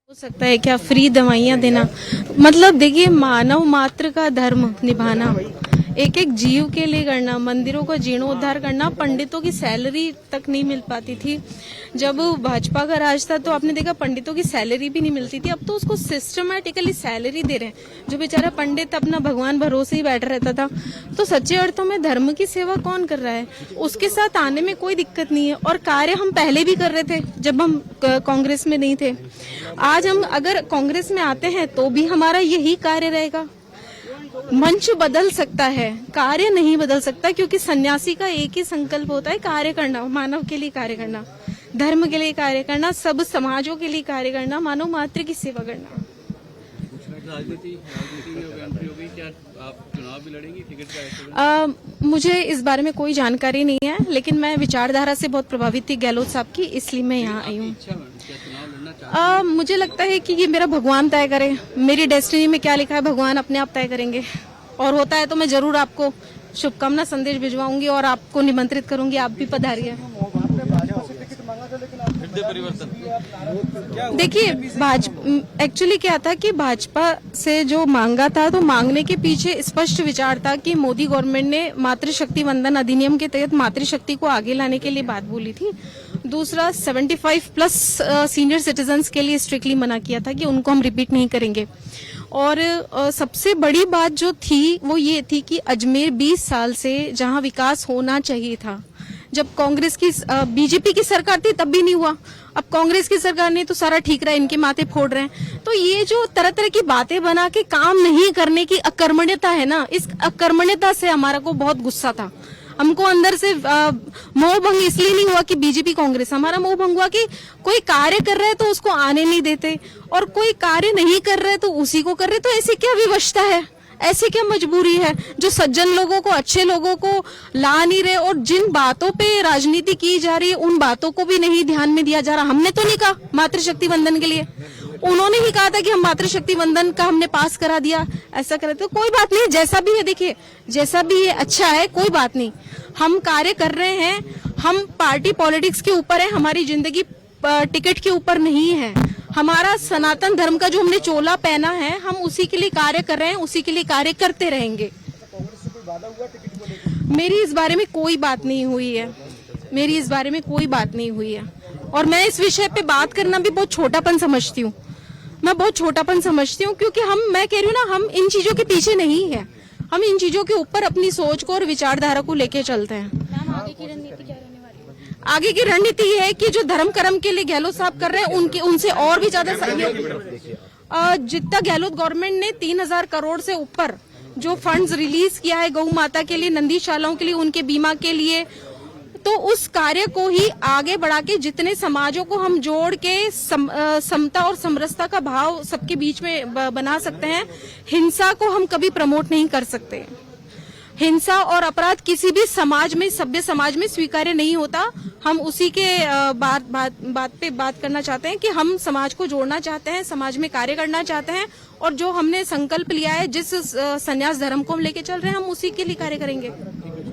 हो सकता है क्या फ्री दवाइयाँ देना? मतलब देखिए, मानव मात्र का धर्म निभाना, एक एक जीव के लिए करना, मंदिरों का जीर्णोद्धार करना, पंडितों की सैलरी तक नहीं मिल पाती थी। जब भाजपा का राज था तो आपने देखा पंडितों की सैलरी भी नहीं मिलती थी। अब तो उसको सिस्टमैटिकली सैलरी दे रहे हैं। जो बेचारा पंडित अपना भगवान भरोसे ही बैठा रहता था। तो सच्चे अर्थों में धर्म की सेवा कौन कर रहा है? उसके साथ आने में कोई दिक्कत नहीं है। और कार्य हम पहले भी कर रहे थे जब हम कांग्रेस में नहीं थे। आज हम अगर कांग्रेस में आते हैं तो भी हमारा यही कार्य रहेगा। मंच बदल सकता है, कार्य नहीं बदल सकता, क्योंकि सन्यासी का एक ही संकल्प होता है, कार्य करना, मानव के लिए कार्य करना, धर्म के लिए कार्य करना, सब समाजों के लिए कार्य करना, मानव मात्र की सेवा करना। राजनीति में एंट्री हो गई, क्या आप चुनाव भी लड़ेंगी? टिकट का मुझे इस बारे में कोई जानकारी नहीं है, लेकिन मैं विचारधारा से बहुत प्रभावित थी गहलोत साहब की, इसलिए मैं यहाँ आई हूँ। मुझे लगता है कि ये मेरा भगवान तय करे। मेरी डेस्टिनी में क्या लिखा है भगवान अपने आप तय करेंगे, और होता है तो मैं जरूर आपको शुभकामना संदेश भिजवाऊंगी और आपको निमंत्रित करूंगी, आप भी पधारिए। देखिए, एक्चुअली क्या था कि भाजपा से जो मांगा था, तो मांगने के पीछे स्पष्ट विचार था कि मोदी गवर्नमेंट ने मातृशक्ति वंदन अधिनियम के तहत मातृशक्ति को आगे लाने के लिए बात बोली थी। दूसरा, 75+ सीनियर सिटीजन्स के लिए स्ट्रिक्टली मना किया था कि उनको हम रिपीट नहीं करेंगे। और सबसे बड़ी बात जो थी वो ये थी कि अजमेर 20 साल से जहां विकास होना चाहिए था, जब कांग्रेस की बीजेपी की सरकार थी तब भी नहीं हुआ। अब कांग्रेस की सरकार ने तो सारा ठीक रहा, इनके माथे फोड़ रहे हैं। तो ये जो तरह तरह की बातें बना के काम नहीं करने की अकर्मण्यता है ना, इस अकर्मण्यता से हमारा को बहुत गुस्सा था। हमको अंदर से मोह भंग इसलिए नहीं हुआ कि बीजेपी कांग्रेस, हमारा मोह भंग हुआ कि कोई कार्य कर रहे हैं तो उसको आने नहीं देते, और कोई कार्य नहीं कर रहे तो उसी को कर रहे। तो ऐसी क्या विवशता है, ऐसी क्या मजबूरी है जो सज्जन लोगों को, अच्छे लोगों को ला नहीं रहे? और जिन बातों पे राजनीति की जा रही है उन बातों को भी नहीं ध्यान में दिया जा रहा। हमने तो नहीं कहा मातृशक्ति वंदन के लिए, उन्होंने ही कहा था कि हम मातृशक्ति वंदन का हमने पास करा दिया, ऐसा करे। तो कोई बात नहीं, जैसा भी है, देखिए जैसा भी ये अच्छा है, कोई बात नहीं, हम कार्य कर रहे हैं। हम पार्टी पॉलिटिक्स के ऊपर है, हमारी जिंदगी टिकट के ऊपर नहीं है। हमारा सनातन धर्म का जो हमने चोला पहना है, हम उसी के लिए कार्य कर रहे हैं, उसी के लिए कार्य करते रहेंगे। मेरी इस बारे में कोई बात नहीं हुई है, मेरी इस बारे में कोई बात नहीं हुई है। और मैं इस विषय पे बात करना भी बहुत छोटापन समझती हूँ, मैं बहुत छोटापन समझती हूँ, क्योंकि मैं कह रही हूँ ना, हम इन चीजों के पीछे नहीं है, हम इन चीजों के ऊपर अपनी सोच को और विचारधारा को लेके चलते हैं। आगे की रणनीति ये है कि जो धर्म कर्म के लिए गहलोत साहब कर रहे हैं, उनसे और भी ज्यादा सहयोग। जितना गहलोत गवर्नमेंट ने 3000 करोड़ से ऊपर जो फंड्स रिलीज किया है गौ माता के लिए, नंदीशालाओं के लिए, उनके बीमा के लिए, तो उस कार्य को ही आगे बढ़ा के जितने समाजों को हम जोड़ के समता और समरसता का भाव सबके बीच में बना सकते हैं, हिंसा को हम कभी प्रमोट नहीं कर सकते। हिंसा और अपराध किसी भी समाज में, सभ्य समाज में स्वीकार्य नहीं होता। हम उसी के बात पे बात करना चाहते हैं कि हम समाज को जोड़ना चाहते हैं, समाज में कार्य करना चाहते हैं, और जो हमने संकल्प लिया है, जिस संन्यास धर्म को हम लेके चल रहे हैं, हम उसी के लिए कार्य करेंगे।